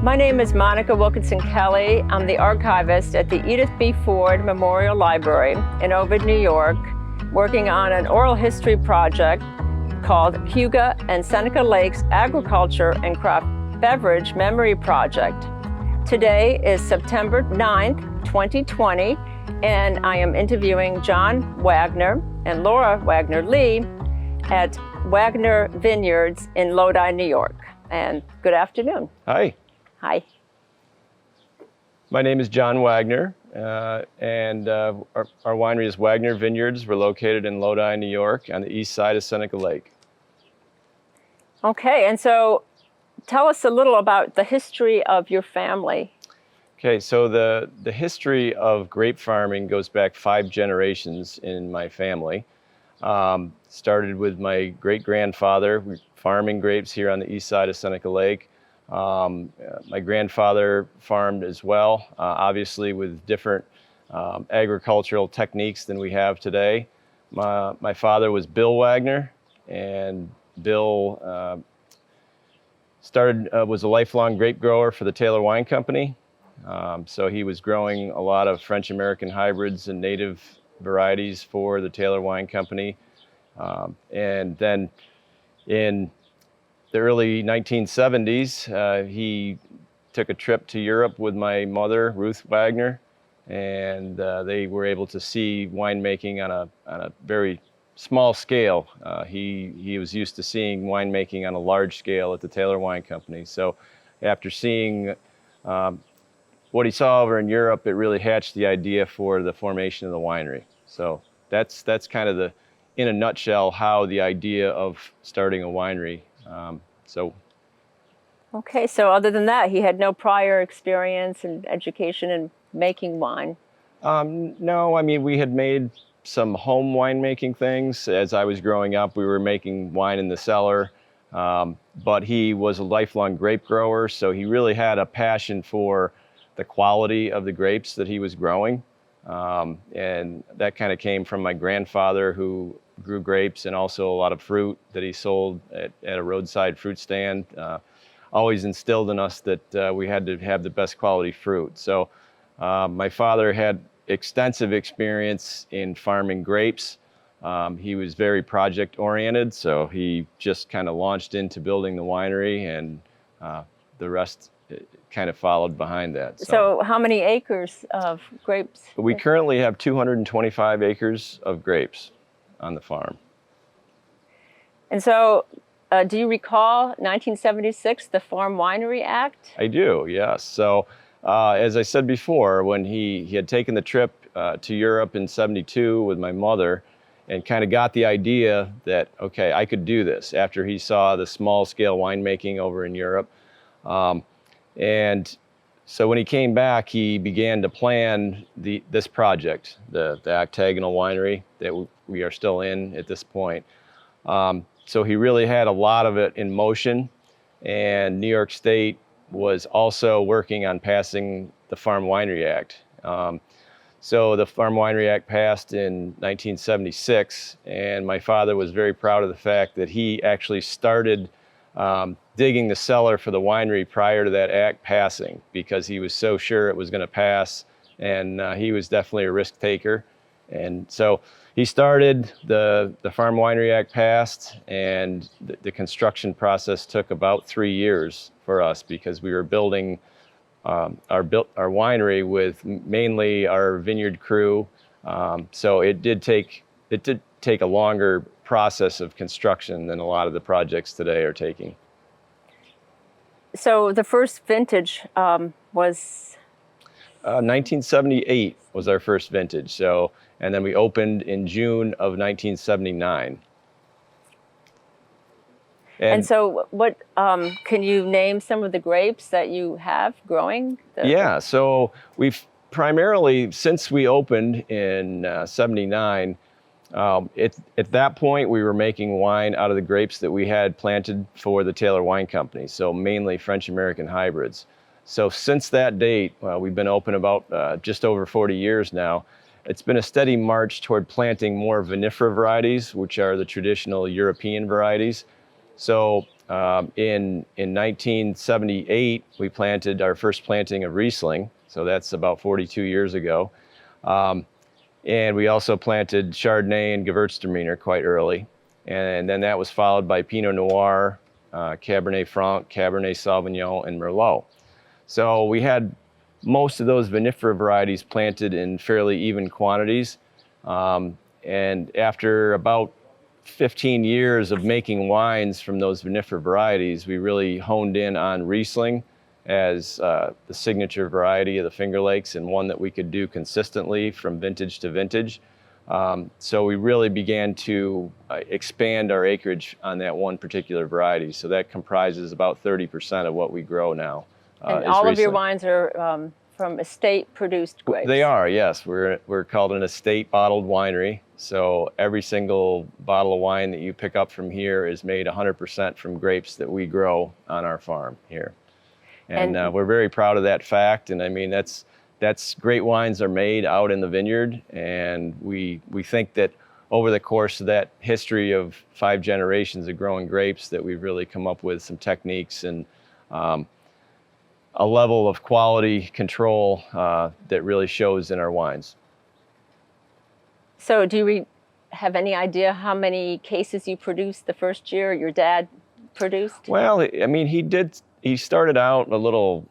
My name is Monica Wilkinson Kelly. I'm the archivist at the Edith B. Ford Memorial Library in Ovid, New York, working on an oral history project called Huga and Seneca Lake's Agriculture and Craft Beverage Memory Project. Today is September 9th, 2020, and I am interviewing John Wagner and Laura Wagner-Lee at Wagner Vineyards in Lodi, New York. And good afternoon. Hi. Hi. My name is John Wagner, and our winery is Wagner Vineyards. We're located in Lodi, New York, on the east side of Seneca Lake. Okay, and so tell us a little about the history of your family. Okay, so the history of grape farming goes back 5 generations in my family. Started with my great-grandfather farming grapes here on the east side of Seneca Lake. My grandfather farmed as well, obviously with different agricultural techniques than we have today. My father was Bill Wagner, and Bill was a lifelong grape grower for the Taylor Wine Company. So he was growing a lot of French American hybrids and native varieties for the Taylor Wine Company. And then in the early 1970s, he took a trip to Europe with my mother, Ruth Wagner, and they were able to see winemaking on a very small scale. He was used to seeing winemaking on a large scale at the Taylor Wine Company. So after seeing what he saw over in Europe, it really hatched the idea for the formation of the winery. So that's kind of in a nutshell, how the idea of starting a winery. Okay, so other than that, he had no prior experience and education in making wine? No, I mean, we had made some home winemaking things. As I was growing up, we were making wine in the cellar, but he was a lifelong grape grower, so he really had a passion for the quality of the grapes that he was growing. And that kind of came from my grandfather, who grew grapes and also a lot of fruit that he sold at a roadside fruit stand. Always instilled in us that we had to have the best quality fruit. So my father had extensive experience in farming grapes. He was very project oriented, so he just kind of launched into building the winery, and the rest kind of followed behind that. So how many acres of grapes? We currently have 225 acres of grapes on the farm. And so do you recall 1976, the Farm Winery Act? I do, yes. So as I said before, when he had taken the trip to Europe in '72 with my mother, and kind of got the idea that, okay, I could do this after he saw the small scale winemaking over in Europe. And so when he came back, he began to plan this project, the octagonal winery that we are still in at this point. So he really had a lot of it in motion, and New York State was also working on passing the Farm Winery Act. So the Farm Winery Act passed in 1976, and my father was very proud of the fact that he actually started digging the cellar for the winery prior to that act passing, because he was so sure it was going to pass, and he was definitely a risk taker. And so he started, the Farm Winery Act passed, and the construction process took about 3 years for us, because we were building our winery with mainly our vineyard crew. So it did take a longer process of construction than a lot of the projects today are taking. So the first vintage was? 1978 was our first vintage. So, and then we opened in June of 1979. And so what, can you name some of the grapes that you have growing? Yeah, so we've primarily, since we opened in '79, at that point we were making wine out of the grapes that we had planted for the Taylor Wine Company, so mainly French American hybrids. So since that date, we've been open about just over 40 years now. It's been a steady march toward planting more vinifera varieties, which are the traditional European varieties. So In 1978, we planted our first planting of Riesling, so that's about 42 years ago. And we also planted Chardonnay and Gewürztraminer quite early. And then that was followed by Pinot Noir, Cabernet Franc, Cabernet Sauvignon, and Merlot. So we had most of those vinifera varieties planted in fairly even quantities. And after about 15 years of making wines from those vinifera varieties, we really honed in on Riesling as the signature variety of the Finger Lakes, and one that we could do consistently from vintage to vintage. So we really began to expand our acreage on that one particular variety. So that comprises about 30% of what we grow now. And all of your wines are from estate-produced grapes? They are, yes. We're called an estate bottled winery. So every single bottle of wine that you pick up from here is made 100% from grapes that we grow on our farm here. And we're very proud of that fact. And I mean, that's great wines are made out in the vineyard. And we think that over the course of that history of 5 generations of growing grapes, that we've really come up with some techniques and a level of quality control that really shows in our wines. So do you have any idea how many cases you produced the first year your dad produced? Well, I mean, he started out a little,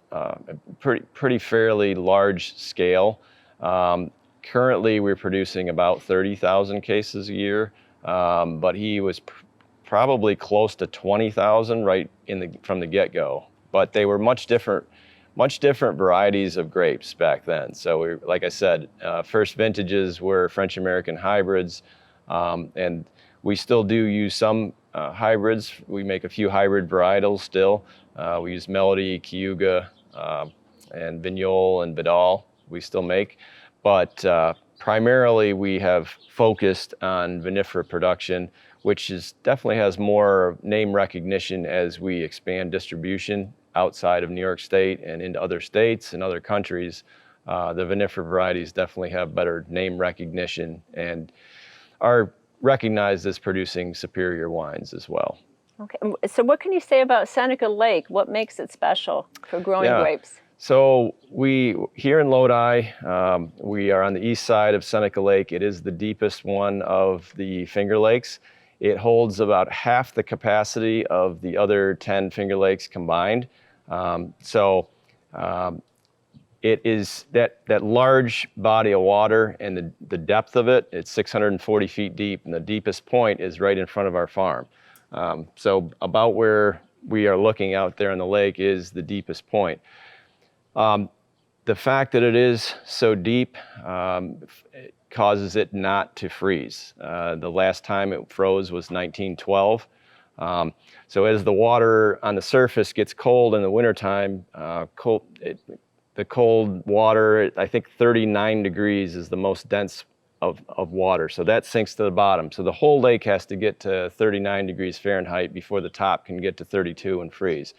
pretty fairly large scale. Currently, we're producing about 30,000 cases a year, but he was probably close to 20,000 right from the get-go. But they were much different varieties of grapes back then. So like I said, first vintages were French American hybrids, and we still do use some hybrids. We make a few hybrid varietals still. We use Melody, Cayuga, and Vignole and Vidal we still make. But primarily we have focused on vinifera production, which definitely has more name recognition as we expand distribution outside of New York State and into other states and other countries. The vinifera varieties definitely have better name recognition and are recognized as producing superior wines as well. Okay, so what can you say about Seneca Lake? What makes it special for growing grapes? So here in Lodi, we are on the east side of Seneca Lake. It is the deepest one of the Finger Lakes. It holds about half the capacity of the other 10 Finger Lakes combined. It is that large body of water and the depth of it, it's 640 feet deep, and the deepest point is right in front of our farm. So about where we are looking out there in the lake is the deepest point. The fact that it is so deep it causes it not to freeze. The last time it froze was 1912. So as the water on the surface gets cold in the wintertime, the cold water, I think 39 degrees is the most dense of water. So that sinks to the bottom. So the whole lake has to get to 39 degrees Fahrenheit before the top can get to 32 and freeze.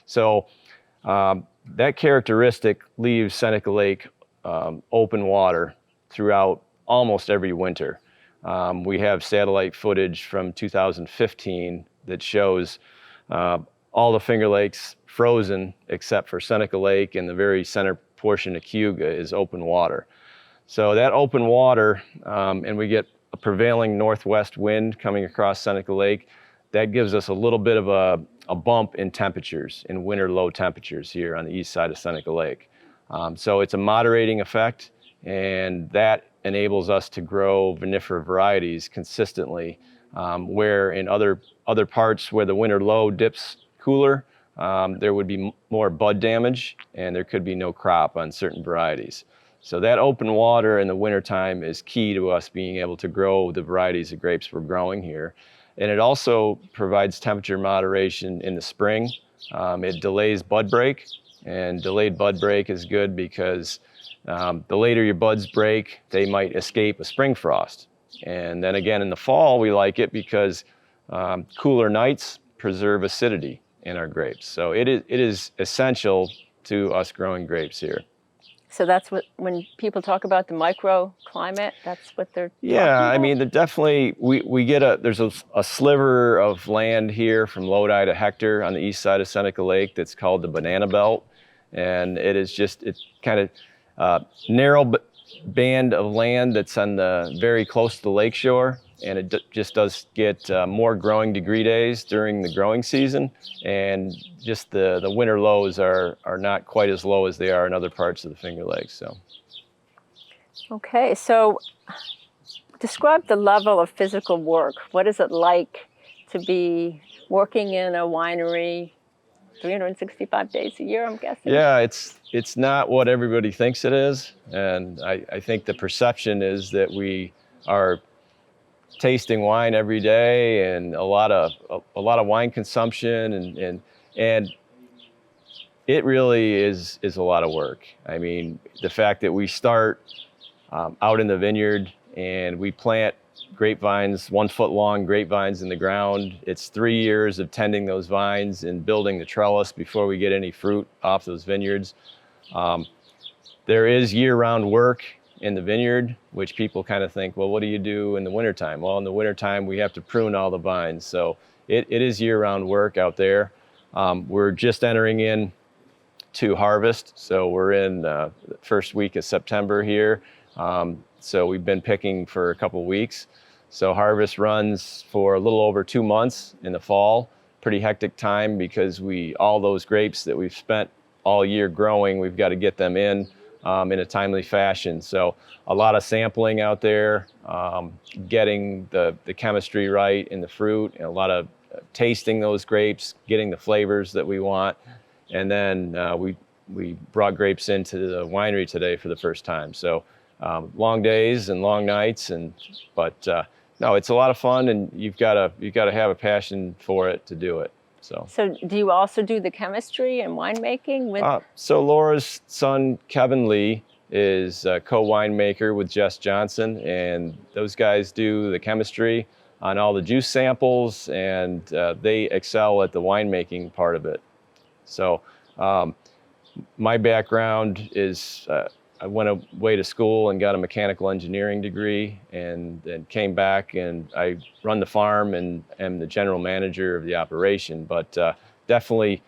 So that characteristic leaves Seneca Lake open water throughout almost every winter. We have satellite footage from 2015 that shows all the Finger Lakes frozen except for Seneca Lake, and the very center portion of Cayuga is open water. So that open water, and we get a prevailing northwest wind coming across Seneca Lake, that gives us a little bit of a bump in temperatures, in winter low temperatures here on the east side of Seneca Lake. So it's a moderating effect, and that enables us to grow vinifera varieties consistently, where in other parts where the winter low dips cooler, there would be more bud damage and there could be no crop on certain varieties. So that open water in the wintertime is key to us being able to grow the varieties of grapes we're growing here. And it also provides temperature moderation in the spring. It delays bud break, and delayed bud break is good because the later your buds break, they might escape a spring frost. And then again in the fall, we like it because cooler nights preserve acidity in our grapes. So it is essential to us growing grapes here. So that's what, when people talk about the microclimate, that's what they're Yeah, talking I about? mean, definitely we get there's a sliver of land here from Lodi to Hector on the east side of Seneca Lake that's called the Banana Belt, and it's kind of narrow band of land that's on the very close to the lakeshore, and it just does get more growing degree days during the growing season, and just the winter lows are not quite as low as they are in other parts of the Finger Lakes. So. Okay, so describe the level of physical work. What is it like to be working in a winery 365 days a year, I'm guessing? Yeah, it's not what everybody thinks it is, and I think the perception is that we are tasting wine every day and a lot of wine consumption, and it really is a lot of work. I mean, the fact that we start out in the vineyard and we plant grapevines, 1 foot long grapevines in the ground. It's 3 years of tending those vines and building the trellis before we get any fruit off those vineyards. There is year-round work in the vineyard, which people kind of think, well, what do you do in the wintertime? Well, in the wintertime, we have to prune all the vines. So it is year-round work out there. We're just entering in to harvest. So we're in the first week of September here. So we've been picking for a couple of weeks. So harvest runs for a little over 2 months in the fall. Pretty hectic time because all those grapes that we've spent all year growing, we've got to get them in a timely fashion. So a lot of sampling out there, getting the chemistry right in the fruit, and a lot of tasting those grapes, getting the flavors that we want. And then we brought grapes into the winery today for the first time. So long days and long nights, but no, it's a lot of fun, and you've got to have a passion for it to do it. So do you also do the chemistry and winemaking with? So Laura's son Kevin Lee is a co-winemaker with Jess Johnson, and those guys do the chemistry on all the juice samples, and they excel at the winemaking part of it. So my background is I went away to school and got a mechanical engineering degree, and then came back, and I run the farm and am the general manager of the operation, but definitely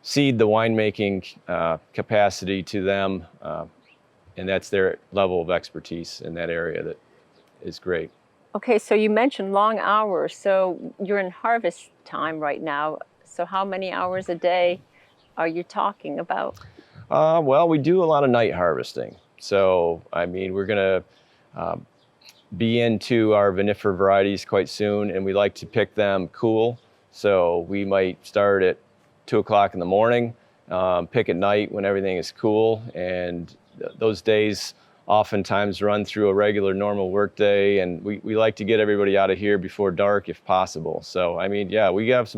cede the winemaking capacity to them, and that's their level of expertise in that area that is great. Okay, so you mentioned long hours. So you're in harvest time right now. So how many hours a day are you talking about? Well, we do a lot of night harvesting. So, I mean, we're going to be into our vinifera varieties quite soon, and we like to pick them cool. So we might start at 2 o'clock in the morning, pick at night when everything is cool, and those days oftentimes run through a regular normal work day, and we like to get everybody out of here before dark if possible. So, I mean, yeah, we have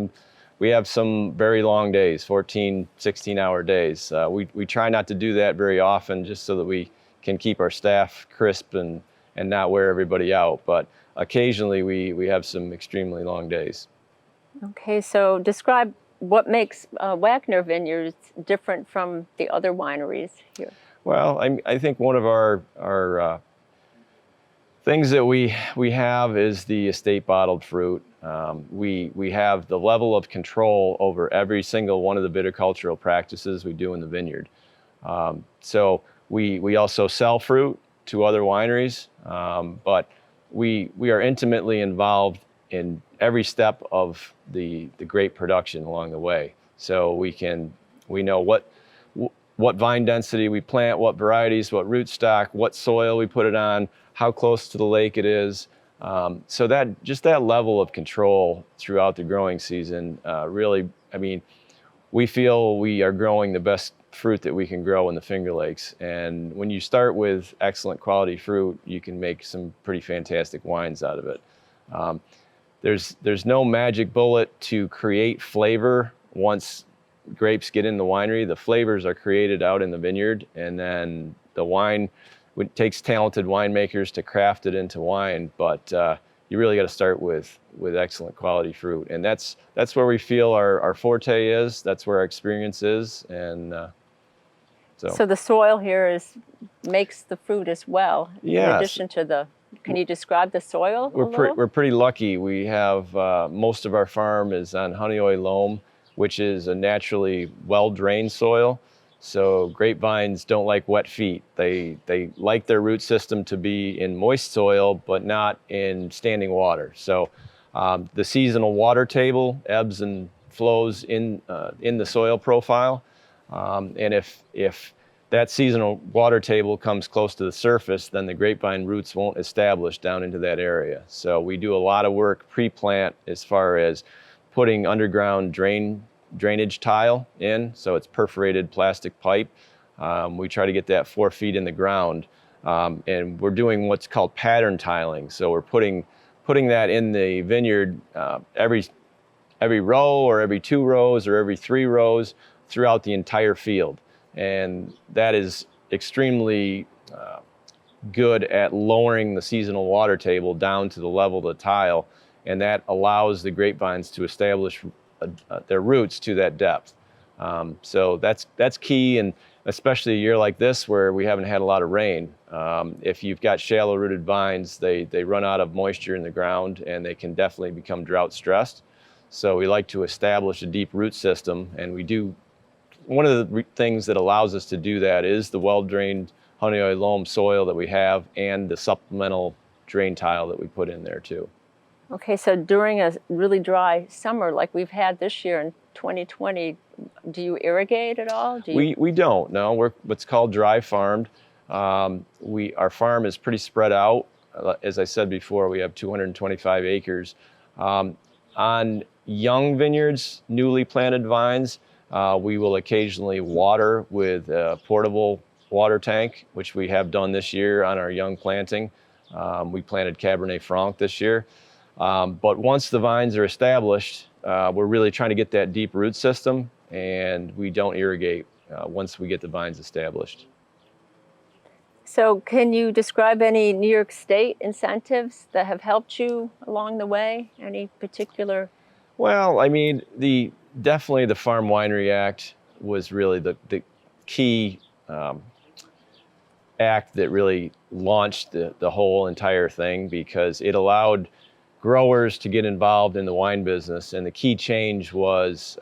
some very long days, 14, 16-hour days. We try not to do that very often, just so that we can keep our staff crisp and not wear everybody out. But occasionally we have some extremely long days. Okay, so describe what makes Wagner Vineyards different from the other wineries here. Well, I think one of our things that we have is the estate bottled fruit. We have the level of control over every single one of the viticultural practices we do in the vineyard. So we also sell fruit to other wineries, but we are intimately involved in every step of the grape production along the way. So we know what vine density we plant, what varieties, what rootstock, what soil we put it on, how close to the lake it is. So that level of control throughout the growing season, really, I mean, we feel we are growing the best fruit that we can grow in the Finger Lakes. And when you start with excellent quality fruit, you can make some pretty fantastic wines out of it. There's no magic bullet to create flavor once grapes get in the winery. The flavors are created out in the vineyard, and then the wine, it takes talented winemakers to craft it into wine, but you really got to start with excellent quality fruit, and that's where we feel our forte is. That's where our experience is, and So the soil here makes the fruit as well. Yes. In addition to can you describe the soil a little? We're pretty lucky. We have most of our farm is on Honeoye loam, which is a naturally well-drained soil. So grapevines don't like wet feet. They like their root system to be in moist soil, but not in standing water. So the seasonal water table ebbs and flows in the soil profile, and if that seasonal water table comes close to the surface, then the grapevine roots won't establish down into that area. So we do a lot of work pre-plant as far as putting underground drainage tile in, so it's perforated plastic pipe. We try to get that 4 feet in the ground, and we're doing what's called pattern tiling. So we're putting that in the vineyard every row or every 2 rows or every 3 rows throughout the entire field. And that is extremely good at lowering the seasonal water table down to the level of the tile, and that allows the grapevines to establish their roots to that depth. So that's key, and especially a year like this where we haven't had a lot of rain. If you've got shallow rooted vines, they run out of moisture in the ground and they can definitely become drought stressed. So we like to establish a deep root system, and we do. One of the things that allows us to do that is the well-drained Honeoye loam soil that we have and the supplemental drain tile that we put in there too. Okay, so during a really dry summer like we've had this year in 2020, do you irrigate at all? We don't, no. We're what's called dry farmed. Our farm is pretty spread out. As I said before, we have 225 acres. On young vineyards, newly planted vines, we will occasionally water with a portable water tank, which we have done this year on our young planting. We planted Cabernet Franc this year. But once the vines are established, we're really trying to get that deep root system, and we don't irrigate once we get the vines established. So can you describe any New York State incentives that have helped you along the way? Any particular? Well, I mean, definitely the Farm Winery Act was really the key act that really launched the whole entire thing, because it allowed growers to get involved in the wine business. And the key change was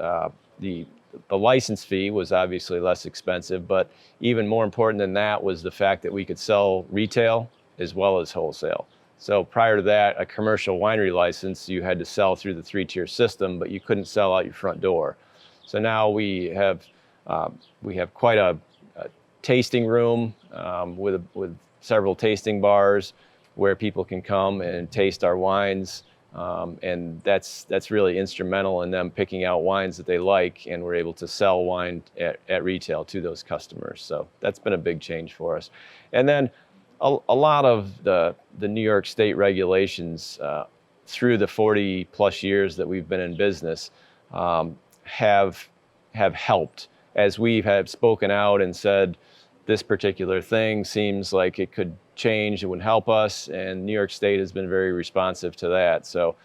the license fee was obviously less expensive, but even more important than that was the fact that we could sell retail as well as wholesale. So prior to that, a commercial winery license, you had to sell through the 3-tier system, but you couldn't sell out your front door. So now we have quite a tasting room with several tasting bars where people can come and taste our wines, and that's really instrumental in them picking out wines that they like, and we're able to sell wine at retail to those customers. So that's been a big change for us. And then a lot of the New York State regulations through the 40 plus years that we've been in business have helped, as we have spoken out and said this particular thing seems like it could change, it would help us, and New York State has been very responsive to that. So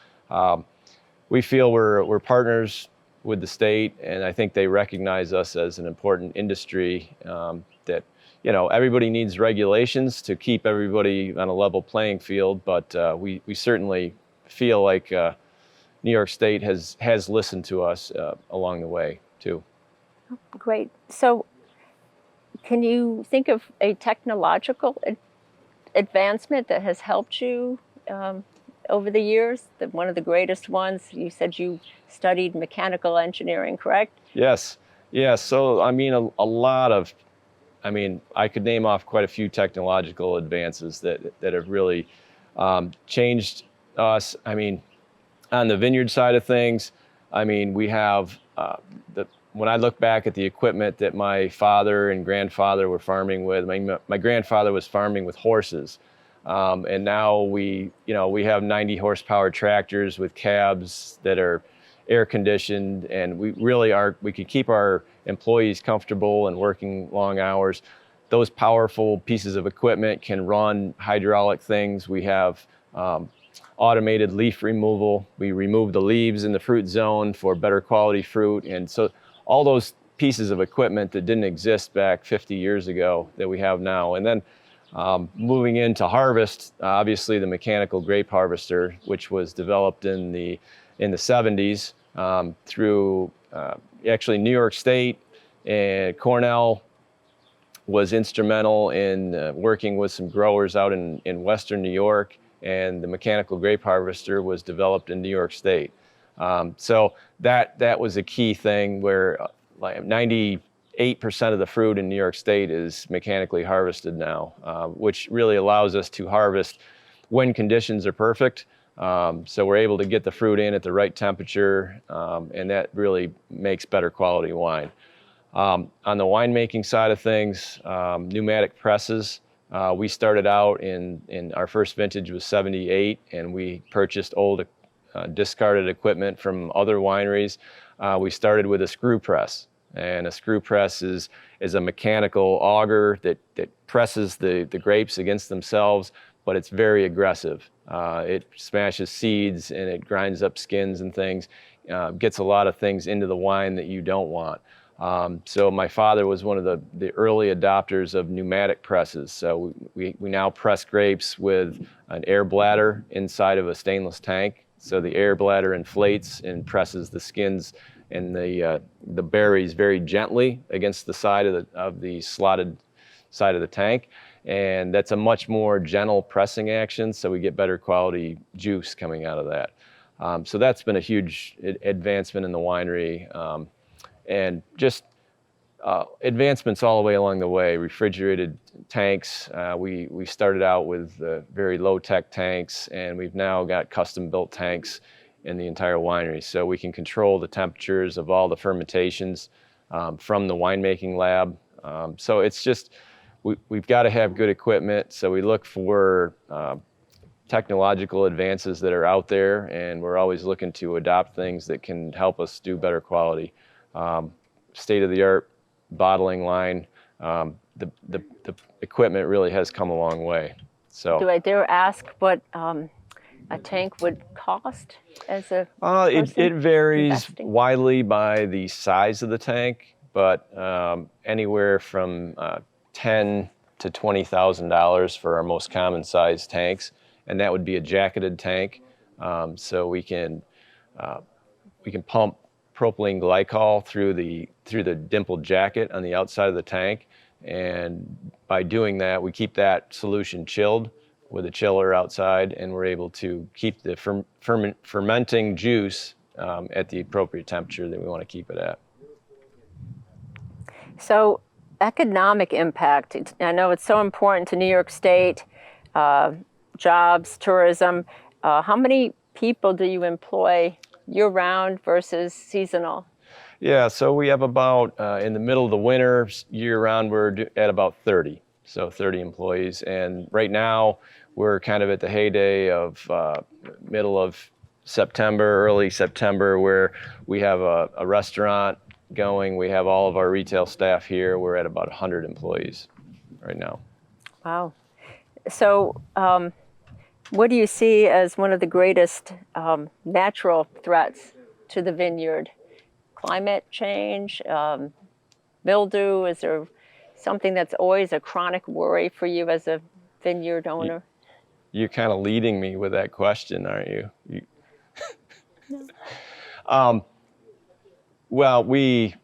we feel we're partners with the state, and I think they recognize us as an important industry that, you know, everybody needs regulations to keep everybody on a level playing field, but we certainly feel like New York State has listened to us along the way too. Great. So can you think of a technological advancement that has helped you over the years? One of the greatest ones, you said you studied mechanical engineering, correct? Yes. So, I mean, I could name off quite a few technological advances that have really changed us. I mean, on the vineyard side of things, I mean, we have when I look back at the equipment that my father and grandfather were farming with, my grandfather was farming with horses. And now we have 90 horsepower tractors with cabs that are air conditioned, and we could keep our employees comfortable and working long hours. Those powerful pieces of equipment can run hydraulic things. We have automated leaf removal. We remove the leaves in the fruit zone for better quality fruit. And so all those pieces of equipment that didn't exist back 50 years ago that we have now. And then moving into harvest, obviously the mechanical grape harvester, which was developed in the 70s through actually New York State, and Cornell was instrumental in working with some growers out in Western New York, and the mechanical grape harvester was developed in New York State. So that was a key thing where like 98% of the fruit in New York State is mechanically harvested now, which really allows us to harvest when conditions are perfect. So we're able to get the fruit in at the right temperature, and that really makes better quality wine. On the winemaking side of things, pneumatic presses. We started out in our first vintage was 78, and we purchased old discarded equipment from other wineries. We started with a screw press, and a screw press is a mechanical auger that presses the grapes against themselves, but it's very aggressive. It smashes seeds and it grinds up skins and things, gets a lot of things into the wine that you don't want. So my father was one of the early adopters of pneumatic presses. So we now press grapes with an air bladder inside of a stainless tank. So the air bladder inflates and presses the skins and the berries very gently against the side of the slotted side of the tank. And that's a much more gentle pressing action, so we get better quality juice coming out of that. So that's been a huge advancement in the winery. And just advancements all the way along the way. Refrigerated tanks. We started out with very low-tech tanks, and we've now got custom-built tanks in the entire winery. So we can control the temperatures of all the fermentations from the winemaking lab. So it's just, we've got to have good equipment. So we look for technological advances that are out there, and we're always looking to adopt things that can help us do better quality. State-of-the-art bottling line. The equipment really has come a long way. So, do I dare ask what a tank would cost as a it varies investing? widely by the size of the tank, but anywhere from $10,000 to $20,000 for our most common size tanks, and that would be a jacketed tank. So we can pump propylene glycol through the dimpled jacket on the outside of the tank, and by doing that, we keep that solution chilled with a chiller outside, and we're able to keep the fermenting juice at the appropriate temperature that we want to keep it at. So, economic impact. I know it's so important to New York State, jobs, tourism. How many people do you employ year-round versus seasonal? Yeah, so we have about, in the middle of the winter, year-round, we're at about 30. So 30 employees. And right now, we're kind of at the heyday of middle of September, early September, where we have a restaurant going. We have all of our retail staff here. We're at about 100 employees right now. Wow. So, what do you see as one of the greatest natural threats to the vineyard? Climate change, mildew? Is there something that's always a chronic worry for you as a vineyard owner? You're kind of leading me with that question, aren't you? No. Well, we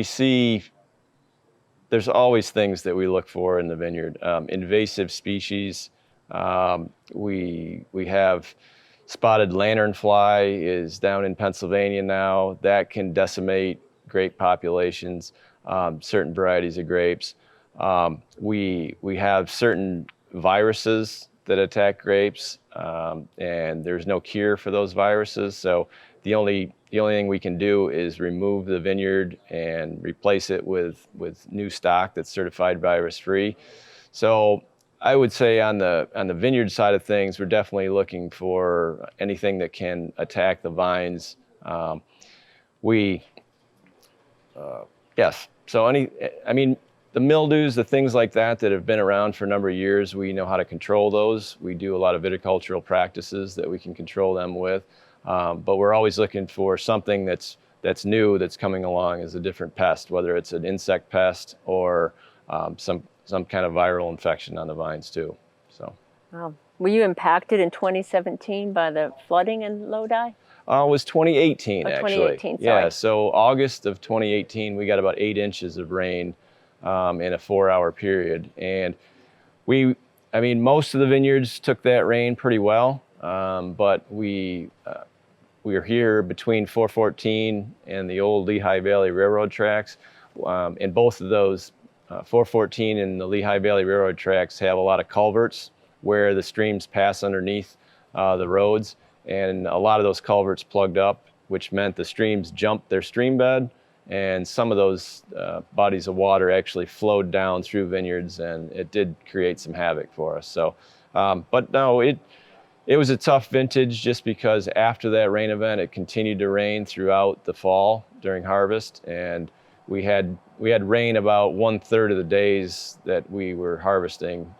see there's always things that we look for in the vineyard. Invasive species. We have spotted lanternfly is down in Pennsylvania now. That can decimate grape populations, certain varieties of grapes. We have certain viruses that attack grapes, and there's no cure for those viruses. So the only thing we can do is remove the vineyard and replace it with new stock that's certified virus-free. So I would say on the vineyard side of things, we're definitely looking for anything that can attack the vines. Yes. So the mildews, the things like that have been around for a number of years, we know how to control those. We do a lot of viticultural practices that we can control them with. But we're always looking for something that's that's new that's coming along is a different pest, whether it's an insect pest or some kind of viral infection on the vines too. So. Wow. Were you impacted in 2017 by the flooding in Lodi? It was 2018 Oh, actually. 2018, sorry. Yeah, so August of 2018, we got about 8 inches of rain in a 4-hour period, and most of the vineyards took that rain pretty well, but we are here between 414 and the old Lehigh Valley Railroad tracks, and both of those, 414 and the Lehigh Valley Railroad tracks, have a lot of culverts where the streams pass underneath the roads, and a lot of those culverts plugged up, which meant the streams jumped their stream bed, and some of those bodies of water actually flowed down through vineyards, and it did create some havoc for us. So, but no, it was a tough vintage just because after that rain event, it continued to rain throughout the fall during harvest, and we had rain about 1/3 of the days that we were harvesting.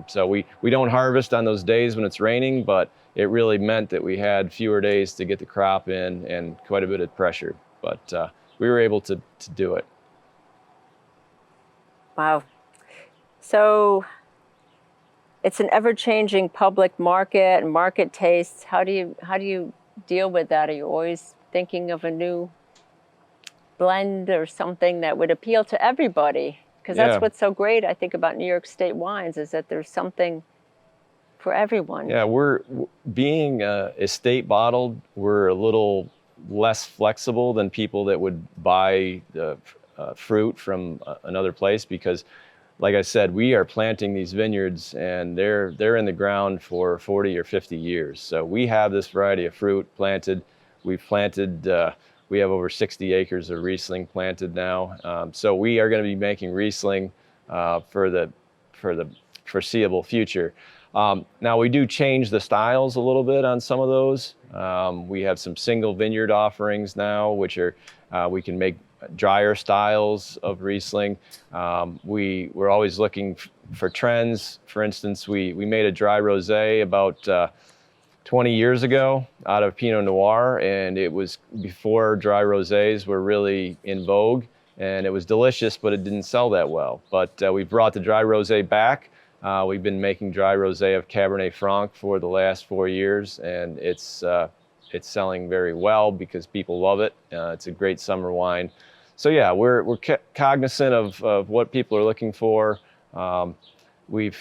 So we don't harvest on those days when it's raining, but it really meant that we had fewer days to get the crop in and quite a bit of pressure. But we were able to do it. Wow. So it's an ever-changing public market and market tastes. How do you deal with that? Are you always thinking of a new blend or something that would appeal to everybody? Because that's what's so great, I think, about New York State wines, is that there's something for everyone. Yeah, we're being estate bottled, we're a little less flexible than people that would buy the fruit from another place, because like I said, we are planting these vineyards and they're in the ground for 40 or 50 years. So we have this variety of fruit planted. We've planted, we have over 60 acres of Riesling planted now. So we are going to be making Riesling for the foreseeable future. Now we do change the styles a little bit on some of those. We have some single vineyard offerings now, which are, we can make drier styles of Riesling. We're always looking for trends. For instance, we made a dry rosé about 20 years ago out of Pinot Noir, and it was before dry rosés were really in vogue, and it was delicious, but it didn't sell that well. But we brought the dry rosé back. We've been making dry rosé of Cabernet Franc for the last 4 years, and it's selling very well because people love it. It's a great summer wine. So yeah, we're cognizant of what people are looking for. We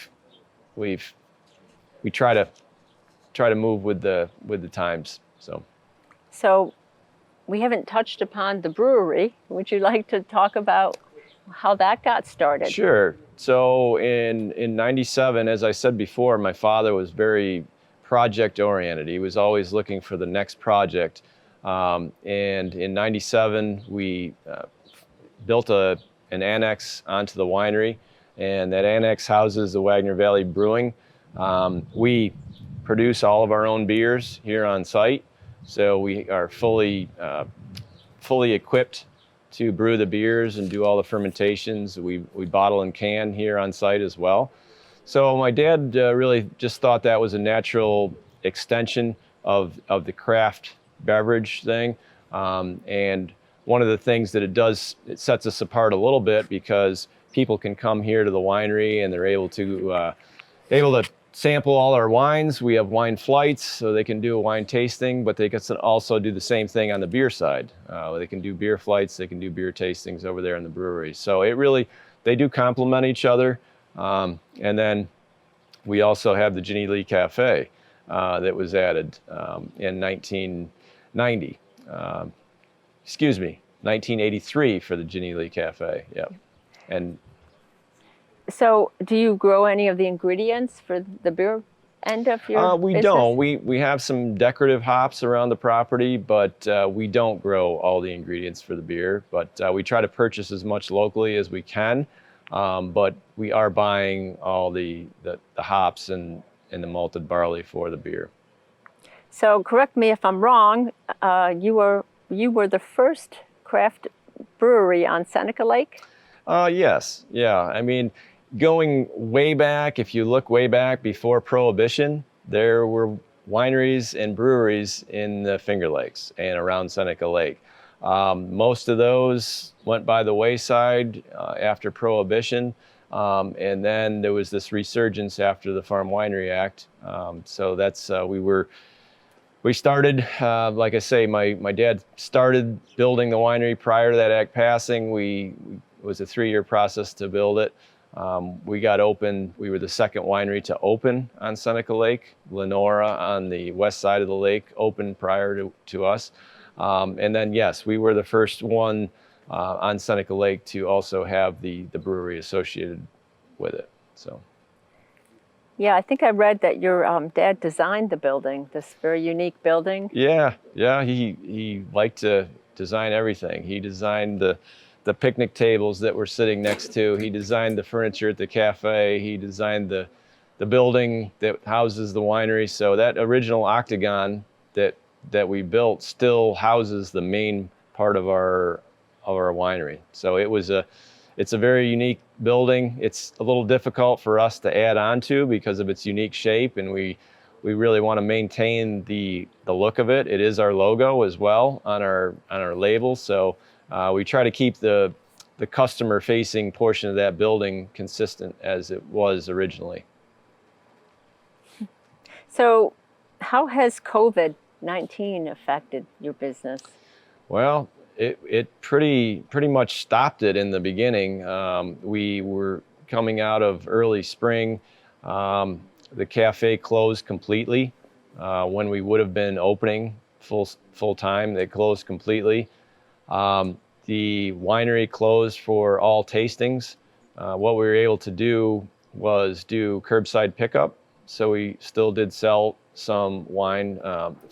try to move with the times. So we haven't touched upon the brewery. Would you like to talk about how that got started? Sure. So in 97, as I said before, my father was very project oriented. He was always looking for the next project. And in 97, we built an annex onto the winery, and that annex houses the Wagner Valley Brewing. We produce all of our own beers here on site, so we are fully equipped to brew the beers and do all the fermentations. We bottle and can here on site as well. So my dad really just thought that was a natural extension of the craft beverage thing. And one of the things that it does, it sets us apart a little bit because people can come here to the winery and they're able to sample all our wines. We have wine flights, so they can do a wine tasting, but they can also do the same thing on the beer side. They can do beer flights, they can do beer tastings over there in the brewery. So they do complement each other. And then we also have the Ginny Lee Cafe that was added in 1990. 1983 for the Ginny Lee Cafe. Yep. And so do you grow any of the ingredients for the beer end of your we business? don't. We have some decorative hops around the property, but we don't grow all the ingredients for the beer. But we try to purchase as much locally as we can. But we are buying all the hops and the malted barley for the beer. So correct me if I'm wrong, you were the first craft brewery on Seneca Lake? Yes. Yeah. I mean, going way back, if you look way back before Prohibition, there were wineries and breweries in the Finger Lakes and around Seneca Lake. Most of those went by the wayside after Prohibition, and then there was this resurgence after the Winery Act. So that's we started, like I say, my dad started building the winery prior to that act passing. It was a 3-year process to build it. We got open. We were the second winery to open on Seneca Lake. Lenora on the west side of the lake opened prior to us. And then, yes, we were the first one on Seneca Lake to also have the brewery associated with it. So. Yeah, I think I read that your dad designed the building, this very unique building. Yeah, he liked to design everything. He designed the picnic tables that we're sitting next to. He designed the furniture at the cafe. He designed the building that houses the winery. So that original octagon that we built still houses the main part of our winery. So it's a very unique building. It's a little difficult for us to add on to because of its unique shape, and we really want to maintain the look of it. It is our logo as well on our label. So we try to keep the customer-facing portion of that building consistent as it was originally. So how has COVID-19 affected your business? Well, it pretty much stopped it in the beginning. We were coming out of early spring. The cafe closed completely when we would have been opening full time. They closed completely. The winery closed for all tastings. What we were able to do was do curbside pickup. So we still did sell some wine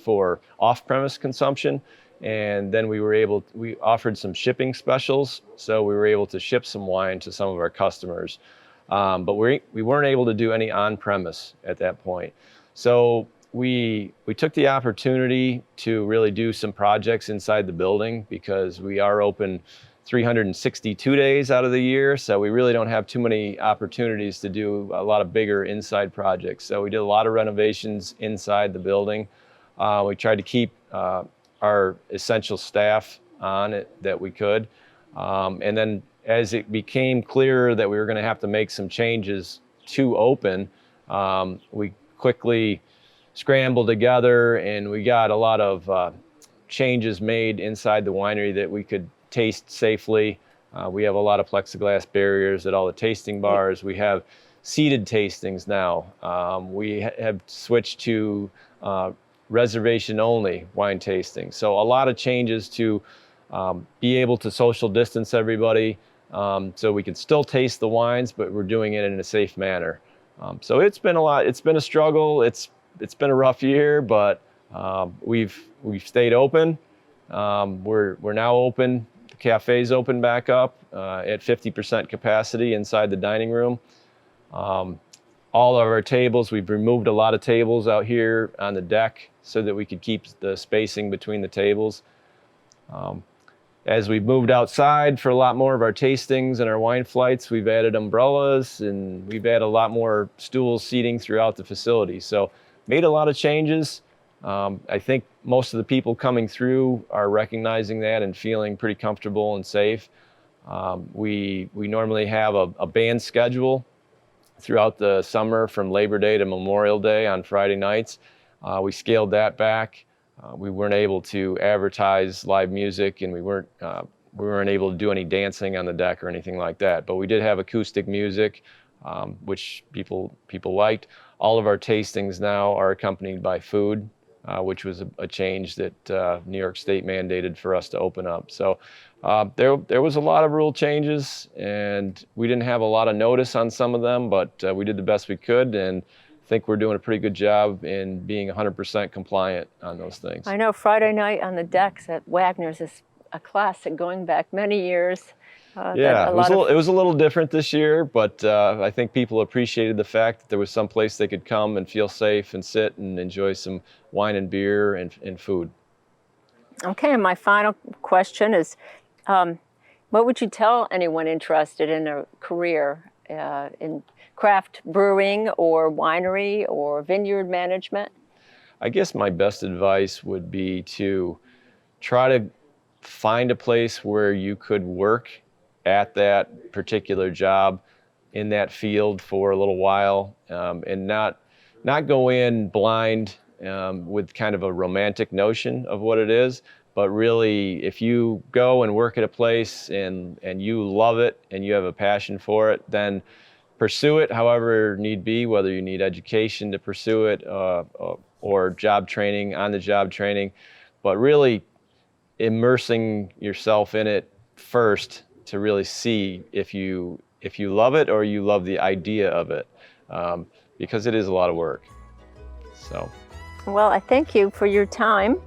for off-premise consumption. And then we offered some shipping specials. So we were able to ship some wine to some of our customers. But we weren't able to do any on-premise at that point. So we took the opportunity to really do some projects inside the building because we are open 362 days out of the year. So we really don't have too many opportunities to do a lot of bigger inside projects. So we did a lot of renovations inside the building. We tried to keep our essential staff on it that we could. And then as it became clearer that we were going to have to make some changes to open, we quickly scrambled together and we got a lot of changes made inside the winery that we could taste safely. We have a lot of plexiglass barriers at all the tasting bars. We have seated tastings now. We have switched to reservation only wine tasting. So a lot of changes to be able to social distance everybody so we can still taste the wines, but we're doing it in a safe manner. So it's been a struggle. It's been a rough year, but we've stayed open. We're now open. The cafe's open back up at 50% capacity inside the dining room. All of our tables, we've removed a lot of tables out here on the deck so that we could keep the spacing between the tables. As we've moved outside for a lot more of our tastings and our wine flights, we've added umbrellas and we've added a lot more stool seating throughout the facility. So made a lot of changes. I think most of the people coming through are recognizing that and feeling pretty comfortable and safe. We normally have a band schedule throughout the summer from Labor Day to Memorial Day on Friday nights. We scaled that back. We weren't able to advertise live music and we weren't able to do any dancing on the deck or anything like that. But we did have acoustic music, which people liked. All of our tastings now are accompanied by food, which was a change that New York State mandated for us to open up. So there was a lot of rule changes and we didn't have a lot of notice on some of them, but we did the best we could, and I think we're doing a pretty good job in being 100% compliant on those things. I know Friday night on the decks at Wagner's is a classic going back many years. Yeah, it was a little different this year, but I think people appreciated the fact that there was some place they could come and feel safe and sit and enjoy some wine and beer and food. Okay, and my final question is, what would you tell anyone interested in a career in craft brewing or winery or vineyard management? I guess my best advice would be to try to find a place where you could work at that particular job in that field for a little while, and not go in blind with kind of a romantic notion of what it is, but really, if you go and work at a place and you love it and you have a passion for it, then pursue it however need be, whether you need education to pursue it or job training, on the job training, but really immersing yourself in it first to really see if you love it or you love the idea of it, because it is a lot of work. So, well, I thank you for your time.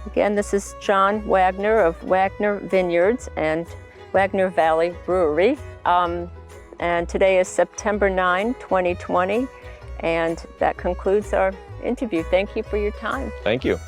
Again, this is John Wagner of Wagner Vineyards and Wagner Valley Brewery. And today is September 9, 2020, and that concludes our interview. Thank you for your time. Thank you.